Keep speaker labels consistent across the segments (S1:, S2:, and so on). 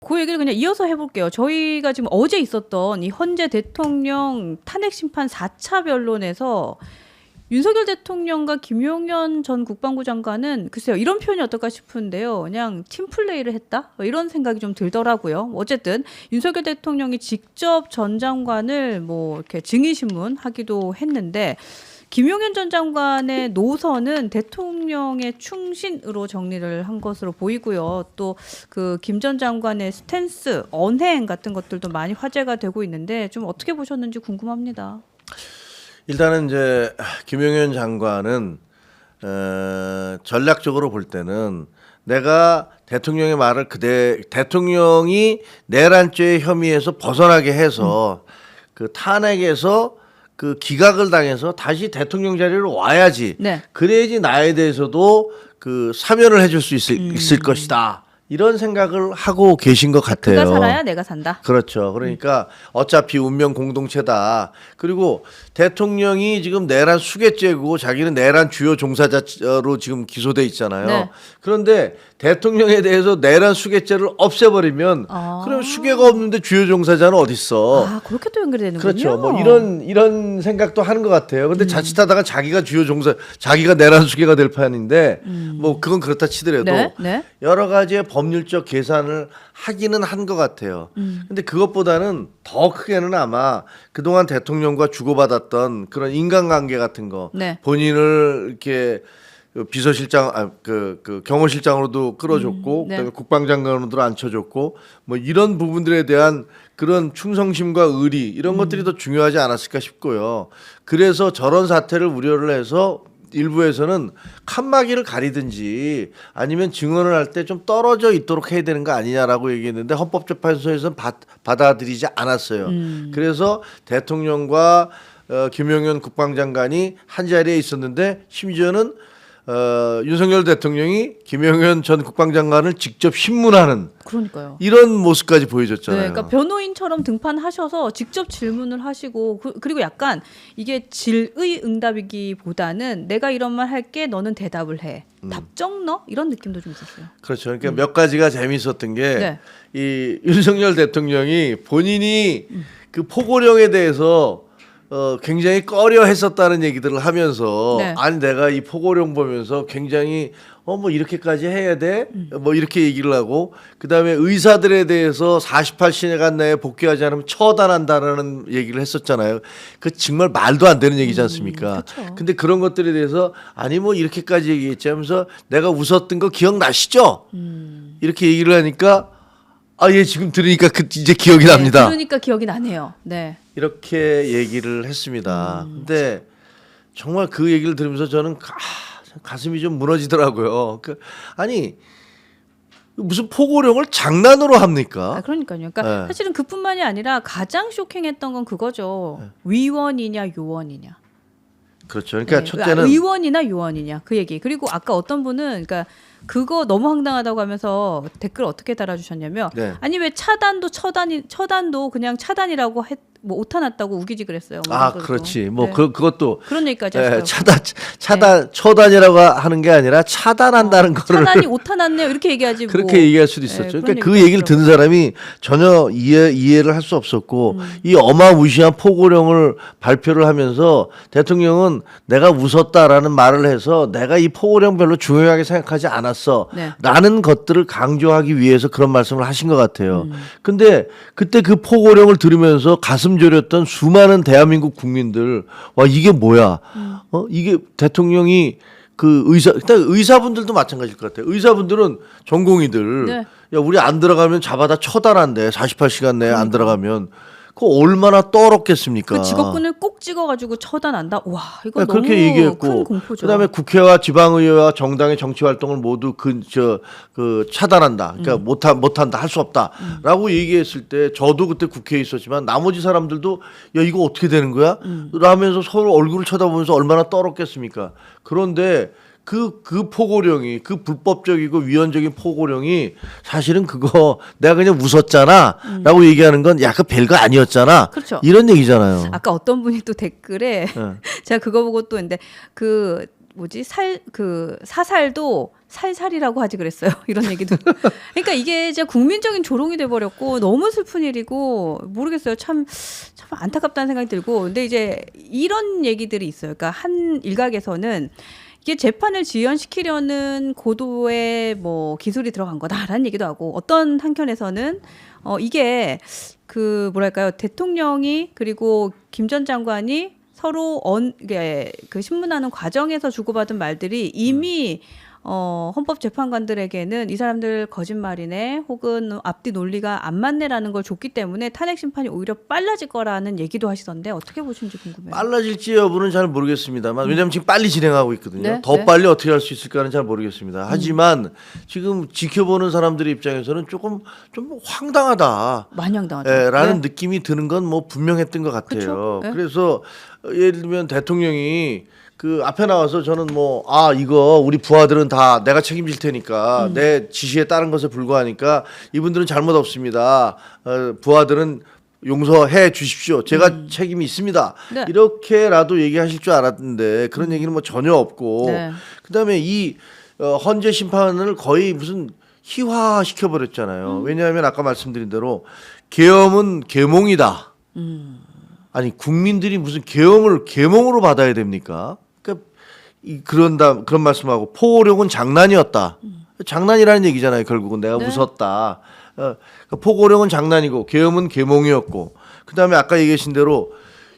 S1: 그 얘기를 그냥 이어서 해볼게요. 저희가 지금 어제 있었던 이 헌재 대통령 탄핵 심판 4차 변론에서 윤석열 대통령과 김용현 전 국방부 장관은 글쎄요, 이런 표현이 어떨까 싶은데요. 그냥 팀플레이를 했다? 이런 생각이 좀 들더라고요. 어쨌든 윤석열 대통령이 직접 전 장관을 뭐 이렇게 증인신문 하기도 했는데, 김용현 전 장관의 노선은 대통령의 충신으로 정리를 한 것으로 보이고요. 또 그 김 전 장관의 스탠스, 언행 같은 것들도 많이 화제가 되고 있는데, 좀 어떻게 보셨는지 궁금합니다.
S2: 일단은 이제 김용현 장관은 전략적으로 볼 때는 내가 대통령의 말을 대통령이 내란죄의 혐의에서 벗어나게 해서 그 탄핵에서 그 기각을 당해서 다시 대통령 자리로 와야지.
S1: 네.
S2: 그래야지 나에 대해서도 그 사면을 해줄 수 있을 것이다. 이런 생각을 하고 계신 것 같아요.
S1: 그가 살아야 내가 산다.
S2: 그렇죠. 그러니까 어차피 운명 공동체다. 그리고 대통령이 지금 내란 수괴죄고 자기는 내란 주요 종사자로 지금 기소돼 있잖아요.
S1: 네.
S2: 그런데 대통령에 대해서 내란 수괴죄를 없애버리면 그럼 수괴가 없는데 주요 종사자는 어디 있어?
S1: 아, 그렇게 또 연결이 되는군요.
S2: 그렇죠. 뭐 이런 생각도 하는 것 같아요. 근데 자칫하다가 자기가 주요 종사, 자기가 내란 수괴가 될 판인데 뭐 그건 그렇다 치더라도
S1: 네, 네.
S2: 여러 가지의 법률적 계산을 하기는 한 것 같아요. 근데 그것보다는 더 크게는 아마 그동안 대통령과 주고받았던 그런 인간관계 같은 거,
S1: 네.
S2: 본인을 이렇게 비서실장, 그 경호실장으로도 끌어줬고,
S1: 네.
S2: 그다음에 국방장관으로도 앉혀줬고, 뭐 이런 부분들에 대한 그런 충성심과 의리 이런 것들이 더 중요하지 않았을까 싶고요. 그래서 저런 사태를 우려를 해서 일부에서는 칸막이를 가리든지 아니면 증언을 할 때 좀 떨어져 있도록 해야 되는 거 아니냐라고 얘기했는데 헌법재판소에서는 받아들이지 않았어요. 그래서 대통령과 김용현 국방장관이 한 자리에 있었는데 심지어는 윤석열 대통령이 김용현 전 국방장관을 직접 신문하는
S1: 그러니까요.
S2: 이런 모습까지 보여줬잖아요.
S1: 네, 그러니까 변호인처럼 등판하셔서 직접 질문을 하시고 그리고 약간 이게 질의 응답이기보다는 내가 이런 말 할게 너는 대답을 해. 답정 너? 이런 느낌도 좀 있었어요.
S2: 그렇죠. 그러니까 몇 가지가 재미있었던 게
S1: 네.
S2: 이 윤석열 대통령이 본인이 그 포고령에 대해서 굉장히 꺼려 했었다는 얘기들을 하면서
S1: 네.
S2: 아니 내가 이 포고령 보면서 굉장히 뭐 이렇게까지 해야 돼? 뭐 이렇게 얘기를 하고 그다음에 의사들에 대해서 48시간 내에 복귀하지 않으면 처단한다라는 얘기를 했었잖아요. 그 정말 말도 안 되는 얘기지 않습니까?
S1: 그쵸.
S2: 근데 그런 것들에 대해서 아니 뭐 이렇게까지 얘기했지 하면서 내가 웃었던 거 기억나시죠? 이렇게 얘기를 하니까 예 지금 들으니까 이제 기억이 납니다.
S1: 그러니까 기억이 나네요. 네.
S2: 이렇게 얘기를 했습니다. 근데 정말 그 얘기를 들으면서 저는 가슴이 좀 무너지더라고요. 아니 무슨 포고령을 장난으로 합니까?
S1: 그러니까요. 그러니까
S2: 네.
S1: 사실은 그뿐만이 아니라 가장 쇼킹했던 건 그거죠. 위원이냐 요원이냐.
S2: 그렇죠. 그러니까
S1: 네.
S2: 첫째는
S1: 의원이나 요원이냐 그 얘기. 그리고 아까 어떤 분은 그러니까 그거 너무 황당하다고 하면서 댓글 어떻게 달아주셨냐면
S2: 네.
S1: 아니 왜 처단도 그냥 차단이라고 뭐 오타 났다고 우기지 그랬어요. 뭐 그런
S2: 그렇지.
S1: 것도.
S2: 뭐
S1: 네.
S2: 그것도
S1: 그런 얘기까지 하시더라고요.
S2: 처단이라고 하는 게 아니라 차단한다는 거를
S1: 차단이 오타 났네요. 이렇게 얘기하지.
S2: 그렇게
S1: 뭐.
S2: 얘기할 수도 있었죠.
S1: 네,
S2: 그러니까
S1: 그런
S2: 그 얘기를
S1: 얘기가
S2: 듣는 사람이 전혀 이해를 할 수 없었고 이 어마무시한 포고령을 발표를 하면서 대통령은 내가 웃었다라는 말을 해서 내가 이 포고령 별로 중요하게 생각하지 않았어
S1: 네.
S2: 라는 것들을 강조하기 위해서 그런 말씀을 하신 것 같아요. 근데 그때 그 포고령을 들으면서 가슴 졸였던 수많은 대한민국 국민들 와 이게 뭐야 이게 대통령이 그 일단 의사분들도 마찬가지일 것 같아요. 의사분들은 전공의들
S1: 네.
S2: 야 우리 안 들어가면 잡아다 처단한대 48시간 내에 안 들어가면 그거 얼마나 떨었겠습니까?
S1: 그 직업군을 꼭 찍어가지고 처단한다. 와 이거 너무
S2: 그렇게 얘기했고
S1: 큰 공포죠.
S2: 그다음에 국회와 지방의회와 정당의 정치 활동을 모두 차단한다. 그러니까 못한다 할 수 없다라고 얘기했을 때 저도 그때 국회에 있었지만 나머지 사람들도 야 이거 어떻게 되는 거야? 라면서 서로 얼굴을 쳐다보면서 얼마나 떨었겠습니까? 그런데 그 포고령이 그 불법적이고 위헌적인 포고령이 사실은 그거 내가 그냥 웃었잖아라고 얘기하는 건 약간 별거 아니었잖아.
S1: 그렇죠.
S2: 이런 얘기잖아요.
S1: 아까 어떤 분이 또 댓글에 제가 그거 보고 또 근데 그 뭐지 사살도 살살이라고 하지 그랬어요. 이런 얘기도. 그러니까 이게 진짜 국민적인 조롱이 돼버렸고 너무 슬픈 일이고 모르겠어요. 참 안타깝다는 생각이 들고. 근데 이제 이런 얘기들이 있어요. 그러니까 한 일각에서는 이게 재판을 지연시키려는 고도의 뭐 기술이 들어간 거다라는 얘기도 하고, 어떤 한편에서는 이게 그 뭐랄까요, 대통령이 그리고 김 전 장관이 서로 그 신문하는 과정에서 주고받은 말들이 이미 헌법재판관들에게는 이 사람들 거짓말이네 혹은 앞뒤 논리가 안 맞네라는 걸 줬기 때문에 탄핵 심판이 오히려 빨라질 거라는 얘기도 하시던데 어떻게 보시는지 궁금해요.
S2: 빨라질지 여부는 잘 모르겠습니다만, 왜냐하면 지금 빨리 진행하고 있거든요.
S1: 네,
S2: 더
S1: 네.
S2: 빨리 어떻게 할 수 있을까는 잘 모르겠습니다. 하지만 지금 지켜보는 사람들의 입장에서는 조금 좀 황당하다.
S1: 만영당하죠.
S2: 라는
S1: 네.
S2: 느낌이 드는 건 뭐 분명했던 것 같아요.
S1: 그쵸? 네.
S2: 그래서 예를 들면 대통령이 그 앞에 나와서 저는 뭐 이거 우리 부하들은 다 내가 책임질 테니까 내 지시에 따른 것에 불과하니까 이분들은 잘못 없습니다. 부하들은 용서해 주십시오. 제가 책임이 있습니다.
S1: 네.
S2: 이렇게라도 얘기하실 줄 알았는데 그런 얘기는 뭐 전혀 없고,
S1: 네.
S2: 그다음에 이 헌재 심판을 거의 무슨 희화시켜 버렸잖아요. 왜냐하면 아까 말씀드린 대로 계엄은 계몽이다. 아니 국민들이 무슨 계엄을 계몽으로 받아야 됩니까? 그러니까 그런 말씀하고 포고령은 장난이었다. 장난이라는 얘기잖아요. 결국은 내가
S1: 네.
S2: 웃었다. 그러니까 포고령은 장난이고 계엄은 계몽이었고, 그다음에 아까 얘기하신 대로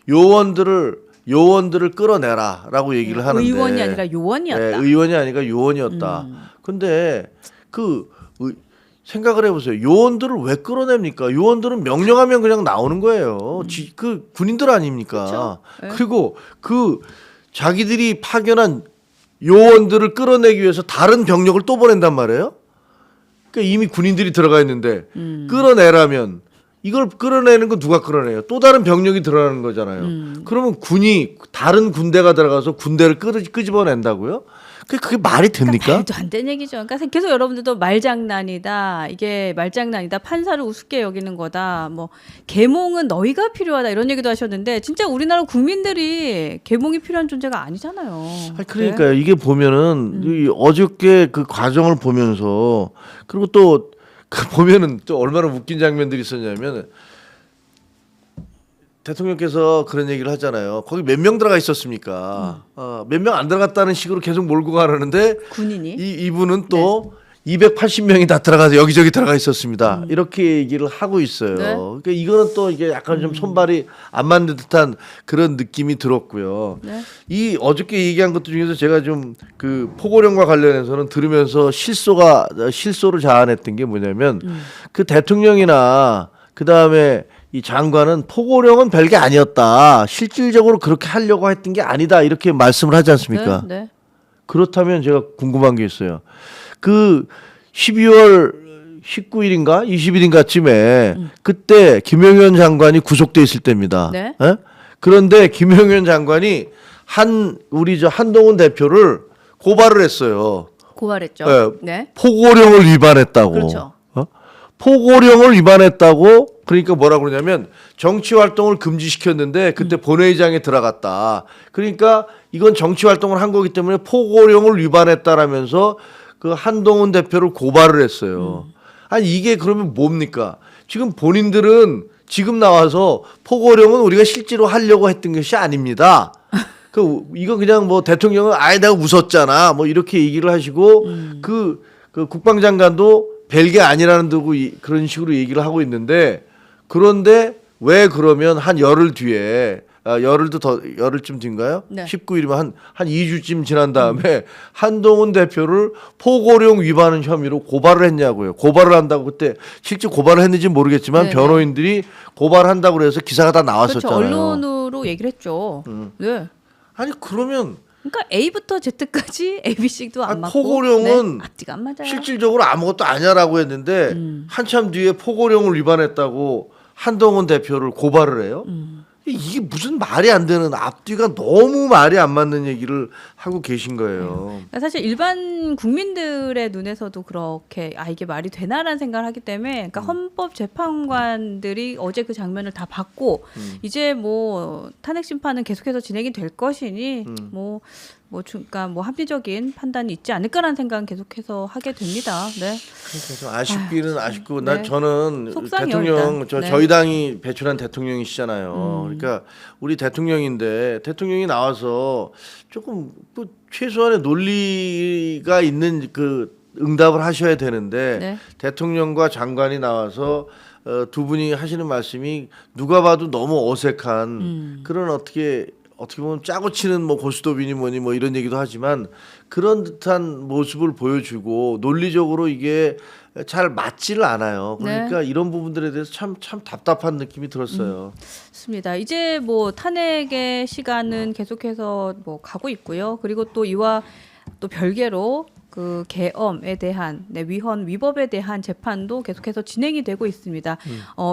S2: 요원들을 끌어내라라고 얘기를 하는데,
S1: 의원이 아니라 요원이었다.
S2: 네, 의원이 아니라 요원이었다. 근데 생각을 해보세요. 요원들을 왜 끌어냅니까? 요원들은 명령하면 그냥 나오는 거예요. 그 군인들 아닙니까?
S1: 그쵸? 네.
S2: 그리고 그 자기들이 파견한 요원들을 끌어내기 위해서 다른 병력을 또 보낸단 말이에요. 그러니까 이미 군인들이 들어가 있는데 끌어내라면 이걸 끌어내는 건 누가 끌어내요? 또 다른 병력이 들어가는 거잖아요. 그러면 군이 다른 군대가 들어가서 군대를 끄집어낸다고요? 그게 말이 됩니까?
S1: 말도 안 되는 얘기죠. 그러니까 계속 여러분들도 말장난이다. 이게 말장난이다. 판사를 우습게 여기는 거다. 뭐 계몽은 너희가 필요하다. 이런 얘기도 하셨는데 진짜 우리나라 국민들이 계몽이 필요한 존재가 아니잖아요.
S2: 그러니까요. 이게 보면은 이 어저께 그 과정을 보면서, 그리고 또 보면은 또 얼마나 웃긴 장면들이 있었냐면, 대통령께서 그런 얘기를 하잖아요. 거기 몇 명 들어가 있었습니까? 몇 명 안 들어갔다는 식으로 계속 몰고 가려는데
S1: 군인이
S2: 이분은 또 280명이 다 들어가서 여기저기 들어가 있었습니다. 이렇게 얘기를 하고 있어요.
S1: 네.
S2: 그러니까 이거는 또 이게 약간 좀 손발이 안 맞는 듯한 그런 느낌이 들었고요.
S1: 네.
S2: 이 어저께 얘기한 것들 중에서 제가 좀 그 포고령과 관련해서는 들으면서 실소를 자아냈던 게 뭐냐면, 그 대통령이나 그 다음에 이 장관은 포고령은 별게 아니었다. 실질적으로 그렇게 하려고 했던 게 아니다. 이렇게 말씀을 하지 않습니까?
S1: 네.
S2: 그렇다면 제가 궁금한 게 있어요. 그 12월 19일인가 20일인가쯤에 그때 김용현 장관이 구속돼 있을 때입니다.
S1: 네.
S2: 예? 그런데 김용현 장관이 우리 한동훈 대표를 고발을 했어요.
S1: 고발했죠.
S2: 네.
S1: 네.
S2: 포고령을 위반했다고.
S1: 그렇죠.
S2: 포고령을 위반했다고. 그러니까 뭐라 그러냐면 정치 활동을 금지시켰는데 그때 본회의장에 들어갔다. 그러니까 이건 정치 활동을 한 거기 때문에 포고령을 위반했다라면서 그 한동훈 대표를 고발을 했어요. 아니 이게 그러면 뭡니까? 지금 본인들은 지금 나와서 포고령은 우리가 실제로 하려고 했던 것이 아닙니다. 이거 그냥 뭐 대통령은 내가 웃었잖아. 뭐 이렇게 얘기를 하시고 그 국방장관도 별게 아니라는 듯고 그런 식으로 얘기를 하고 있는데, 그런데 왜 그러면 한 열흘 뒤에 열흘쯤 뒤인가요?
S1: 네.
S2: 19일이면 한 2주쯤 지난 다음에 한동훈 대표를 포고령 위반 혐의로 고발을 했냐고요. 고발을 한다고, 그때 실제 고발을 했는지 모르겠지만
S1: 네네.
S2: 변호인들이 고발한다고 그래서 기사가 다
S1: 그렇죠.
S2: 나왔었잖아요.
S1: 언론으로 얘기를 했죠. 네.
S2: 아니 그러면
S1: 그러니까 A부터 Z까지 ABC도 안 맞고
S2: 포고령은
S1: 네, 앞뒤가 안 맞아요.
S2: 실질적으로 아무것도 아니야라고 했는데 한참 뒤에 포고령을 위반했다고 한동훈 대표를 고발을 해요. 이게 무슨 말이 안 되는, 앞뒤가 너무 말이 안 맞는 얘기를 하고 계신 거예요.
S1: 그러니까 사실 일반 국민들의 눈에서도 그렇게 이게 말이 되나라는 생각을 하기 때문에, 그러니까 헌법 재판관들이 어제 그 장면을 다 봤고 이제 뭐 탄핵 심판은 계속해서 진행이 될 것이니 뭐 그러니까 뭐 합리적인 판단이 있지 않을까라는 생각은 계속해서 하게 됩니다. 네.
S2: 그러니까 좀 아쉽기는 아쉽고
S1: 네.
S2: 저는
S1: 속상해요,
S2: 대통령
S1: 일단. 네.
S2: 저희 당이 배출한 대통령이시잖아요. 그러니까 우리 대통령인데 대통령이 나와서 조금 뭐 최소한의 논리가 있는 그 응답을 하셔야 되는데
S1: 네.
S2: 대통령과 장관이 나와서 두 분이 하시는 말씀이 누가 봐도 너무 어색한 그런 어떻게 보면 짜고 치는 뭐 고스톱이니 뭐니 뭐 이런 얘기도 하지만 그런 듯한 모습을 보여주고 논리적으로 이게 잘 맞지를 않아요. 그러니까 이런 부분들에 대해서 참 답답한 느낌이 들었어요.
S1: 맞습니다. 이제 뭐 탄핵의 시간은 계속해서 뭐 가고 있고요. 그리고 또 이와 또 별개로 그 계엄에 대한 위헌 위법에 대한 재판도 계속해서 진행이 되고 있습니다.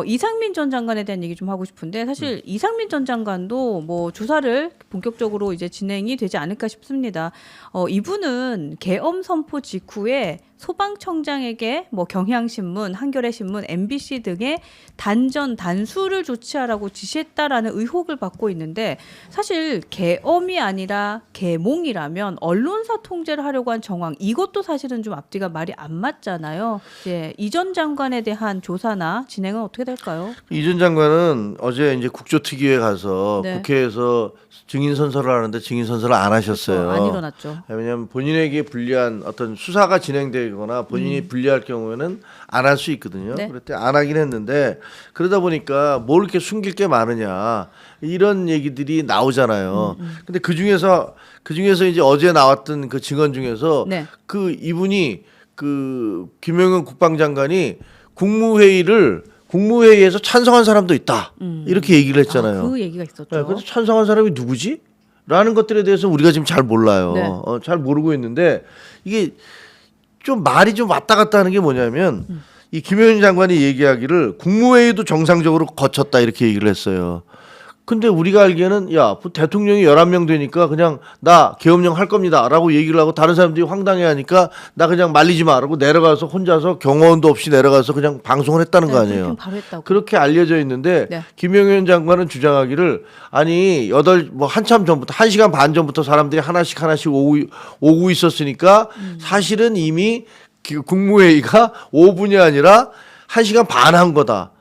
S1: 이상민 전 장관에 대한 얘기 좀 하고 싶은데 사실 이상민 전 장관도 뭐 조사를 본격적으로 이제 진행이 되지 않을까 싶습니다. 이분은 계엄 선포 직후에 소방청장에게 뭐 경향신문, 한겨레신문, MBC 등의 단전 단수를 조치하라고 지시했다라는 의혹을 받고 있는데 사실 계엄이 아니라 계몽이라면 언론사 통제를 하려고 한 정황 이것도 사실은 좀 앞뒤가 말이 안 맞잖아요. 이제 이 전 장관에 대한 조사나 진행은 어떻게 될까요?
S2: 이 전 장관은 어제 이제 국조특위에 가서
S1: 네.
S2: 국회에서 증인 선서를 하는데 증인 선서를 안 하셨어요.
S1: 안 일어났죠.
S2: 왜냐하면 본인에게 불리한 어떤 수사가 진행되거나 본인이 불리할 경우에는 안 할 수 있거든요.
S1: 네.
S2: 그럴 때 안 하긴 했는데 그러다 보니까 뭘 이렇게 숨길 게 많으냐 이런 얘기들이 나오잖아요. 근데 그 중에서 이제 어제 나왔던 그 증언 중에서
S1: 네.
S2: 그 이분이 그 김영현 국방장관이 국무회의에서 찬성한 사람도 있다 이렇게 얘기를 했잖아요.
S1: 그 얘기가 있었죠.
S2: 네, 그래서 찬성한 사람이 누구지? 라는 것들에 대해서 우리가 지금 잘 몰라요.
S1: 네.
S2: 잘 모르고 있는데 이게 좀 말이 좀 왔다 갔다 하는 게 뭐냐면 이 김영현 장관이 얘기하기를 국무회의도 정상적으로 거쳤다 이렇게 얘기를 했어요. 근데 우리가 알기에는 야 대통령이 11명 되니까 그냥 나 계엄령 할 겁니다 라고 얘기를 하고 다른 사람들이 황당해하니까 나 그냥 말리지 마라고 내려가서 혼자서 경호원도 없이 내려가서 그냥 방송을 했다는 거 아니에요.
S1: 브리핑 바로 했다고.
S2: 그렇게 알려져 있는데
S1: 네.
S2: 김영현 장관은 주장하기를 아니 한참 전부터 1시간 반 전부터 사람들이 하나씩 오고 있었으니까 사실은 이미 국무회의가 5분이 아니라 1시간 반 한 거다.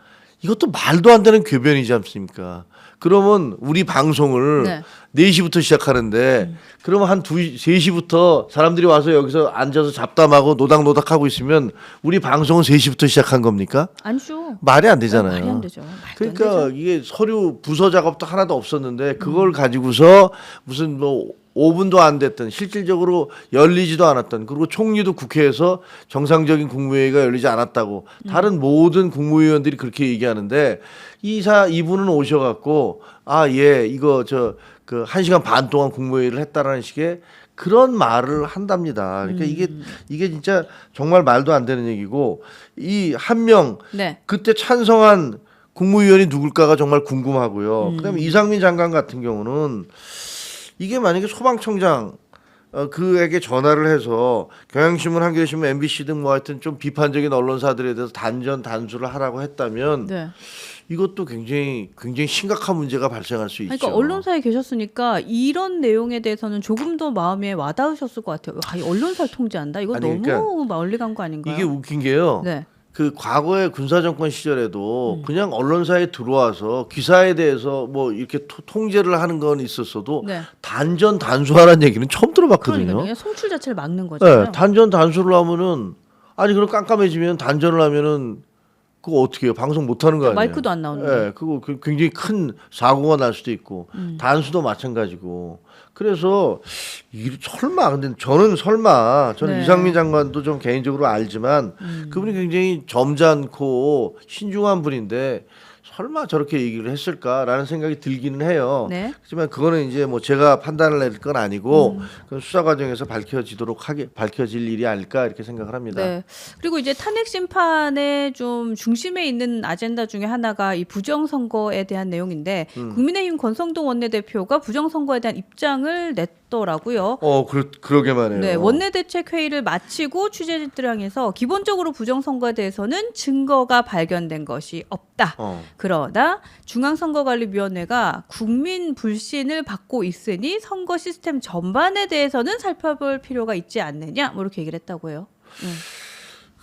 S2: 이것도 말도 안 되는 궤변이지 않습니까? 그러면 우리 방송을
S1: 네.
S2: 4시부터 시작하는데 그러면 한 3시부터 사람들이 와서 여기서 앉아서 잡담하고 노닥노닥하고 있으면 우리 방송은 3시부터 시작한 겁니까?
S1: 아니죠.
S2: 말이 안 되잖아요.
S1: 말이 안 되죠. 말도 안
S2: 그러니까
S1: 되죠.
S2: 이게 서류 부서 작업도 하나도 없었는데 그걸 가지고서 무슨 뭐 5분도 안 됐던 실질적으로 열리지도 않았던 그리고 총리도 국회에서 정상적인 국무회의가 열리지 않았다고 다른 모든 국무위원들이 그렇게 얘기하는데 이분은 오셔갖고 이거 그 1시간 반 동안 국무회의를 했다라는 식의 그런 말을 한답니다. 그러니까 이게 진짜 정말 말도 안 되는 얘기고 이 한 명
S1: 네.
S2: 그때 찬성한 국무위원이 누굴까가 정말 궁금하고요. 그다음에 이상민 장관 같은 경우는 이게 만약에 소방청장 그에게 전화를 해서 경향신문, 한겨레신문, MBC 등 뭐 하여튼 좀 비판적인 언론사들에 대해서 단수를 하라고 했다면
S1: 네.
S2: 이것도 굉장히 심각한 문제가 발생할 수 있죠.
S1: 그러니까 언론사에 계셨으니까 이런 내용에 대해서는 조금 더 마음에 와닿으셨을 것 같아요. 이 언론사를 통제한다? 이거
S2: 아니,
S1: 너무
S2: 그러니까
S1: 멀리 간 거 아닌가요?
S2: 이게 웃긴 게요.
S1: 네.
S2: 그 과거의 군사정권 시절에도 그냥 언론사에 들어와서 기사에 대해서 뭐 이렇게 통제를 하는 건 있었어도
S1: 네.
S2: 단수하라는 얘기는 처음 들어봤거든요.
S1: 그러니까 송출 자체를 막는 거잖아요.
S2: 네, 단수를 하면은 그럼 깜깜해지면 단전을 하면은 그거 어떻게 해요? 방송 못 하는 거 아니에요?
S1: 마이크도 안 나오는데.
S2: 네, 그거 굉장히 큰 사고가 날 수도 있고 단수도 마찬가지고. 그래서 근데 저는
S1: 네.
S2: 이상민 장관도 좀 개인적으로 알지만 그분이 굉장히 점잖고 신중한 분인데 설마 저렇게 얘기를 했을까라는 생각이 들기는 해요.
S1: 네.
S2: 하지만 그거는 이제 뭐 제가 판단을 낼 건 아니고 그건 수사 과정에서 밝혀질 일이 아닐까 이렇게 생각을 합니다.
S1: 네. 그리고 이제 탄핵 심판의 좀 중심에 있는 아젠다 중에 하나가 이 부정선거에 대한 내용인데 국민의힘 권성동 원내대표가 부정선거에 대한 입장을 하더라고요.
S2: 그러게 말해요.
S1: 네, 원내대책 회의를 마치고 취재진들을 향해서 기본적으로 부정선거에 대해서는 증거가 발견된 것이 없다. 그러나 중앙선거관리위원회가 국민 불신을 받고 있으니 선거 시스템 전반에 대해서는 살펴볼 필요가 있지 않느냐, 뭐 이렇게 얘기를 했다고 해요.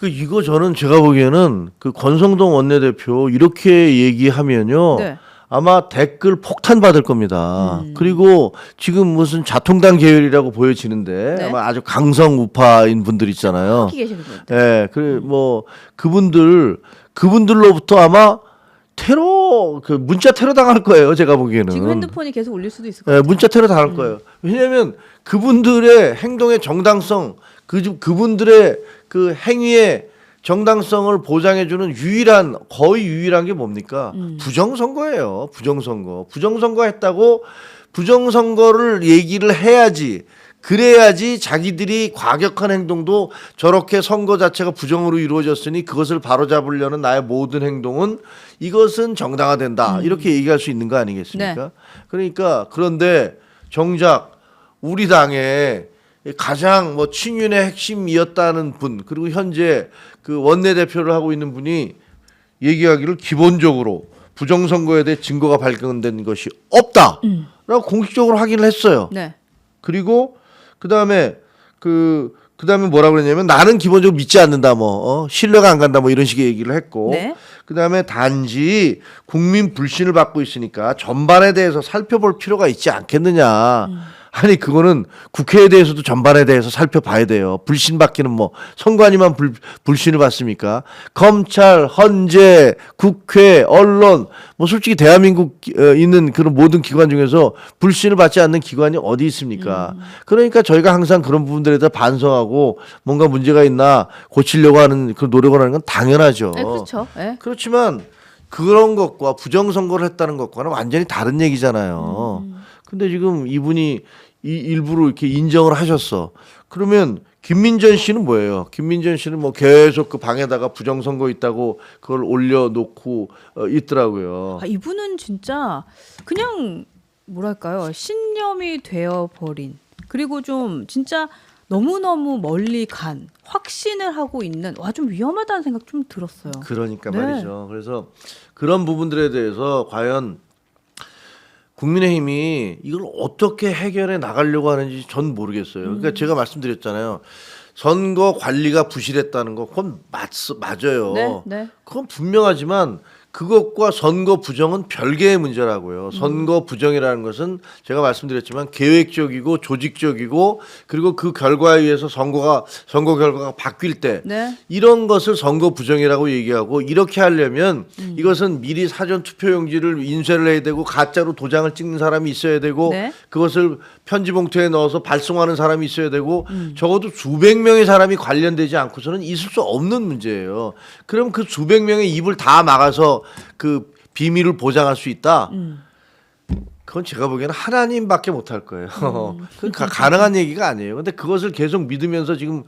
S2: 이거 저는 제가 보기에는 그 권성동 원내대표 이렇게 얘기하면요.
S1: 네.
S2: 아마 댓글 폭탄 받을 겁니다. 그리고 지금 무슨 자통당 계열이라고 보여지는데
S1: 네.
S2: 아마 아주 강성 우파인 분들 있잖아요.
S1: 거기 계시는 분들.
S2: 예, 그래 뭐 그분들로부터 아마 테러 문자 테러 당할 거예요. 제가 보기에는.
S1: 지금 핸드폰이 계속 울릴 수도 있을 것
S2: 예,
S1: 같아요.
S2: 문자 테러 당할 거예요. 왜냐하면 그분들의 행동의 정당성, 그분들의 그 행위의 정당성을 보장해주는 거의 유일한 게 뭡니까? 부정선거예요. 부정선거 했다고 부정선거를 얘기를 해야지. 그래야지 자기들이 과격한 행동도 저렇게 선거 자체가 부정으로 이루어졌으니 그것을 바로잡으려는 나의 모든 행동은 이것은 정당화된다. 이렇게 얘기할 수 있는 거 아니겠습니까?
S1: 네.
S2: 그러니까 그런데 정작 우리 당에 가장 친윤의 핵심이었다는 분 그리고 현재 그 원내대표를 하고 있는 분이 얘기하기를 기본적으로 부정선거에 대해 증거가 발견된 것이 없다라고 공식적으로 확인을 했어요.
S1: 네.
S2: 그리고 그다음에 뭐라 그랬냐면 나는 기본적으로 믿지 않는다 신뢰가 안 간다 이런 식의 얘기를 했고
S1: 네.
S2: 그다음에 단지 국민 불신을 받고 있으니까 전반에 대해서 살펴볼 필요가 있지 않겠느냐. 아니 그거는 국회에 대해서도 전반에 대해서 살펴봐야 돼요. 불신 받기는 선관위만 불신을 받습니까? 검찰, 헌재, 국회, 언론 솔직히 대한민국 있는 그런 모든 기관 중에서 불신을 받지 않는 기관이 어디 있습니까? 그러니까 저희가 항상 그런 부분들에 대해서 반성하고 뭔가 문제가 있나 고치려고 하는 그런 노력을 하는 건 당연하죠.
S1: 네, 그렇죠. 네.
S2: 그렇지만 그런 것과 부정선거를 했다는 것과는 완전히 다른 얘기잖아요. 근데 지금 이분이 일부러 이렇게 인정을 하셨어. 그러면 김민전 씨는 뭐예요? 김민전 씨는 계속 그 방에다가 부정선거 있다고 그걸 올려놓고 있더라고요.
S1: 이분은 진짜 그냥 뭐랄까요, 신념이 되어버린, 그리고 좀 진짜 너무너무 멀리 간 확신을 하고 있는, 좀 위험하다는 생각 좀 들었어요.
S2: 그러니까
S1: 네.
S2: 말이죠. 그래서 그런 부분들에 대해서 과연 국민의힘이 이걸 어떻게 해결해 나가려고 하는지 전 모르겠어요. 그러니까 제가 말씀드렸잖아요. 선거 관리가 부실했다는 거 그건 맞아요.
S1: 네, 네.
S2: 그건 분명하지만 그것과 선거 부정은 별개의 문제라고요. 선거 부정이라는 것은 제가 말씀드렸지만 계획적이고 조직적이고 그리고 그 결과에 의해서 선거 결과가 바뀔 때
S1: 네.
S2: 이런 것을 선거 부정이라고 얘기하고 이렇게 하려면 이것은 미리 사전 투표용지를 인쇄를 해야 되고 가짜로 도장을 찍는 사람이 있어야 되고
S1: 네.
S2: 그것을 편지 봉투에 넣어서 발송하는 사람이 있어야 되고 적어도 수백 명의 사람이 관련되지 않고서는 있을 수 없는 문제예요. 그럼 그 수백 명의 입을 다 막아서 그 비밀을 보장할 수 있다. 그건 제가 보기에는 하나님밖에 못할 거예요. 그건 가능한 얘기가 아니에요. 근데 그것을 계속 믿으면서 지금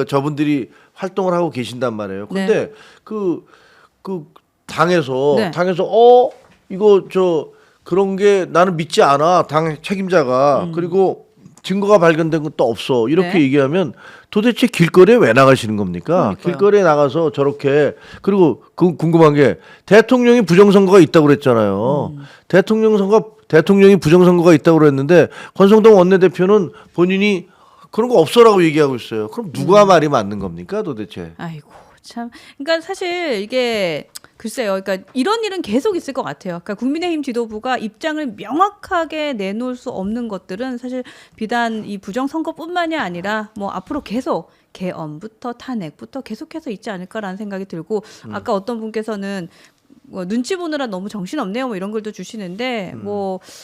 S2: 저분들이 활동을 하고 계신단 말이에요. 근데
S1: 네.
S2: 그 당에서
S1: 네.
S2: 이거 그런 게 나는 믿지 않아. 당 책임자가. 그리고 증거가 발견된 건 또 없어. 이렇게
S1: 네.
S2: 얘기하면 도대체 길거리에 왜 나가시는 겁니까?
S1: 그러니까요.
S2: 길거리에 나가서 저렇게 그리고 궁금한 게 대통령이 부정선거가 있다고 그랬잖아요. 대통령이 부정선거가 있다고 그랬는데 권성동 원내대표는 본인이 그런 거 없어라고 얘기하고 있어요. 그럼 누가 말이 맞는 겁니까 도대체?
S1: 아이고 참. 그러니까 사실 이게 글쎄요. 그러니까 이런 일은 계속 있을 것 같아요. 그러니까 국민의힘 지도부가 입장을 명확하게 내놓을 수 없는 것들은 사실 비단 이 부정선거뿐만이 아니라 앞으로 계속 개엄부터 탄핵부터 계속해서 있지 않을까라는 생각이 들고 아까 어떤 분께서는 눈치 보느라 너무 정신없네요. 이런 글도 주시는데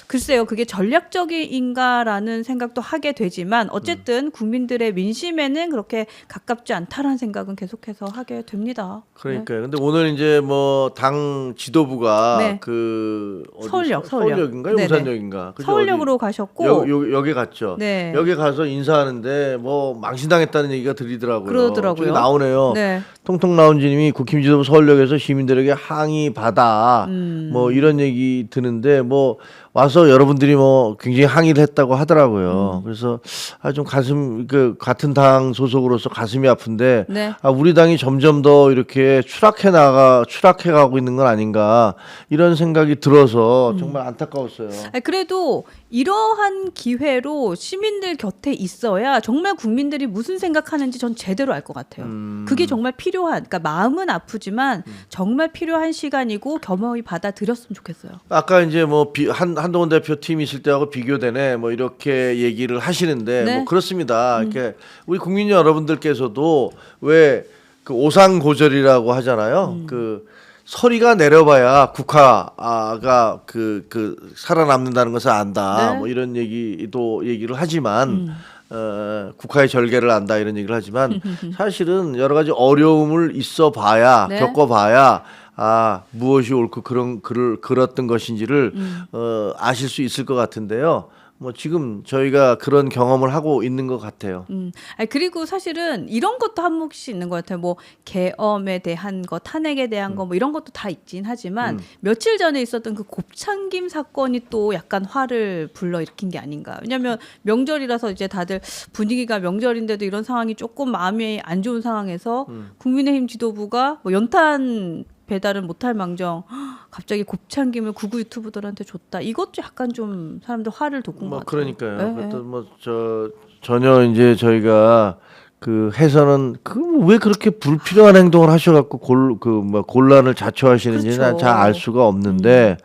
S1: 글쎄요. 그게 전략적인가라는 생각도 하게 되지만 어쨌든 국민들의 민심에는 그렇게 가깝지 않다라는 생각은 계속해서 하게 됩니다.
S2: 그러니까요. 근데 오늘 이제 당 지도부가
S1: 네.
S2: 서울역인가
S1: 네네.
S2: 용산역인가 그죠?
S1: 서울역으로 가셨고
S2: 여기 갔죠.
S1: 네.
S2: 여기 가서 인사하는데 망신당했다는 얘기가 들리더라고요.
S1: 그러더라고요.
S2: 저기 나오네요.
S1: 네.
S2: 통통 라운지님이 국힘 지도부 서울역에서 시민들에게 항의 받아. 뭐 이런 얘기 드는데 뭐 와서 여러분들이 뭐 굉장히 항의를 했다고 하더라고요. 그래서 좀 그 같은 당 소속으로서 가슴이 아픈데
S1: 네.
S2: 우리 당이 점점 더 이렇게 추락해 가고 있는 건 아닌가 이런 생각이 들어서 정말 안타까웠어요.
S1: 아니, 그래도 이러한 기회로 시민들 곁에 있어야 정말 국민들이 무슨 생각하는지 전 제대로 알 것 같아요. 그게 정말 필요한, 그러니까 마음은 아프지만 정말 필요한 시간이고 겸허히 받아들였으면 좋겠어요.
S2: 아까 이제 뭐 한동훈 대표 팀 있을 때하고 비교되네 뭐 이렇게 얘기를 하시는데
S1: 네.
S2: 뭐 그렇습니다. 이렇게 우리 국민 여러분들께서도 왜 그 오상고절이라고 하잖아요. 그 서리가 내려봐야 국가가 그 살아남는다는 것을 안다.
S1: 네.
S2: 뭐 이런 얘기를 하지만 국가의 절개를 안다 이런 얘기를 하지만 사실은 여러 가지 어려움을 있어봐야
S1: 네.
S2: 겪어봐야 무엇이 옳고 그랬던 것인지를 아실 수 있을 것 같은데요. 뭐 지금 저희가 그런 경험을 하고 있는 것 같아요.
S1: 아니, 그리고 사실은 이런 것도 한 몫이 있는 것 같아요. 뭐 계엄에 대한 거, 탄핵에 대한 거, 뭐 이런 것도 다 있긴 하지만 며칠 전에 있었던 그 곱창김 사건이 또 약간 화를 불러일으킨 게 아닌가. 왜냐하면 명절이라서 이제 다들 분위기가 명절인데도 이런 상황이 조금 마음이 안 좋은 상황에서 국민의힘 지도부가 뭐 연탄 배달은 못할 망정 갑자기 곱창김을 구구 유튜버들한테 줬다. 이것도 약간 좀 사람들 화를 돋군 것 같아요.
S2: 그러니까요.
S1: 네.
S2: 그것도 뭐 전혀 이제 저희가 그 해서는 왜 그렇게 불필요한 행동을 하셔갖고 곤란을 자초하시는지는
S1: 그렇죠.
S2: 잘 알 수가 없는데,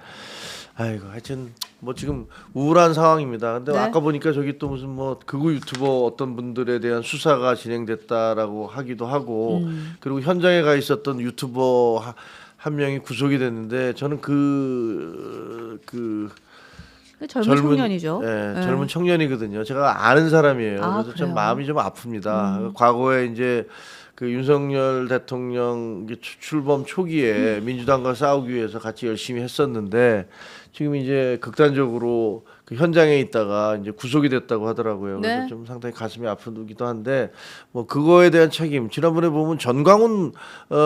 S2: 아이고 하여튼 뭐 지금 우울한 상황입니다. 근데
S1: 네.
S2: 아까 보니까 저기 또 무슨 뭐 극우 유튜버 어떤 분들에 대한 수사가 진행됐다라고 하기도 하고, 그리고 현장에 가 있었던 유튜버 한 명이 구속이 됐는데 저는
S1: 젊은 청년이죠.
S2: 예,
S1: 네.
S2: 젊은 청년이거든요. 제가 아는 사람이에요. 그래서
S1: 그래요?
S2: 좀 마음이 좀 아픕니다. 과거에 이제 그 윤석열 대통령 출범 초기에 민주당과 싸우기 위해서 같이 열심히 했었는데 지금 이제 극단적으로 그 현장에 있다가 이제 구속이 됐다고 하더라고요. 그래서
S1: 네.
S2: 좀 상당히 가슴이 아프기도 한데 뭐 그거에 대한 책임 지난번에 보면 전광훈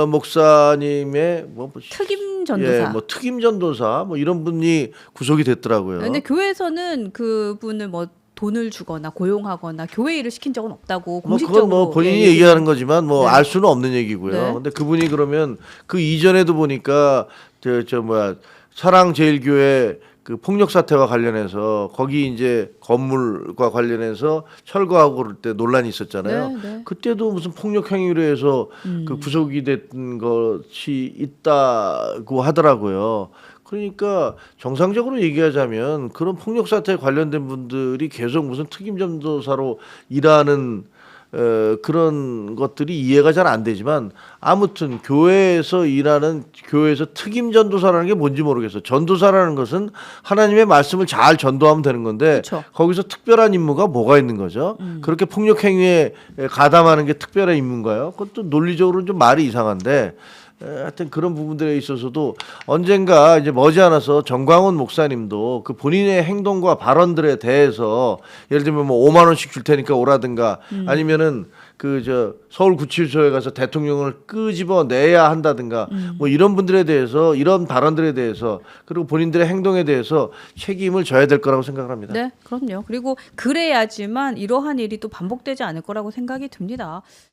S2: 목사님의
S1: 특임 전도사.
S2: 뭐 특임 전도사 뭐 이런 분이 구속이 됐더라고요.
S1: 근데 교회에서는 그분을 뭐 돈을 주거나 고용하거나 교회 일을 시킨 적은 없다고
S2: 뭐
S1: 공식적으로
S2: 그건 뭐 본인이
S1: 예,
S2: 얘기하는 거지만 뭐
S1: 네.
S2: 알 수는 없는 얘기고요.
S1: 네.
S2: 근데 그분이 그러면 그 이전에도 보니까 사랑제일교회 그 폭력 사태와 관련해서 거기 이제 건물과 관련해서 철거하고 그럴 때 논란이 있었잖아요.
S1: 네, 네.
S2: 그때도 무슨 폭력 행위로 해서 그 구속이 된 것이 있다고 하더라고요. 그러니까 정상적으로 얘기하자면 그런 폭력 사태에 관련된 분들이 계속 무슨 특임 전도사로 일하는 그런 것들이 이해가 잘 안 되지만 아무튼 교회에서 특임 전도사라는 게 뭔지 모르겠어. 전도사라는 것은 하나님의 말씀을 잘 전도하면 되는 건데
S1: 그쵸.
S2: 거기서 특별한 임무가 뭐가 있는 거죠? 그렇게 폭력 행위에 가담하는 게 특별한 임무인가요? 그것도 논리적으로는 좀 말이 이상한데 하여튼 그런 부분들에 있어서도 언젠가 이제 머지않아서 정광훈 목사님도 그 본인의 행동과 발언들에 대해서 예를 들면 뭐 5만 원씩 줄 테니까 오라든가 아니면은 서울구치소에 가서 대통령을 끄집어 내야 한다든가 뭐 이런 분들에 대해서 이런 발언들에 대해서 그리고 본인들의 행동에 대해서 책임을 져야 될 거라고 생각을 합니다.
S1: 네, 그럼요. 그리고 그래야지만 이러한 일이 또 반복되지 않을 거라고 생각이 듭니다.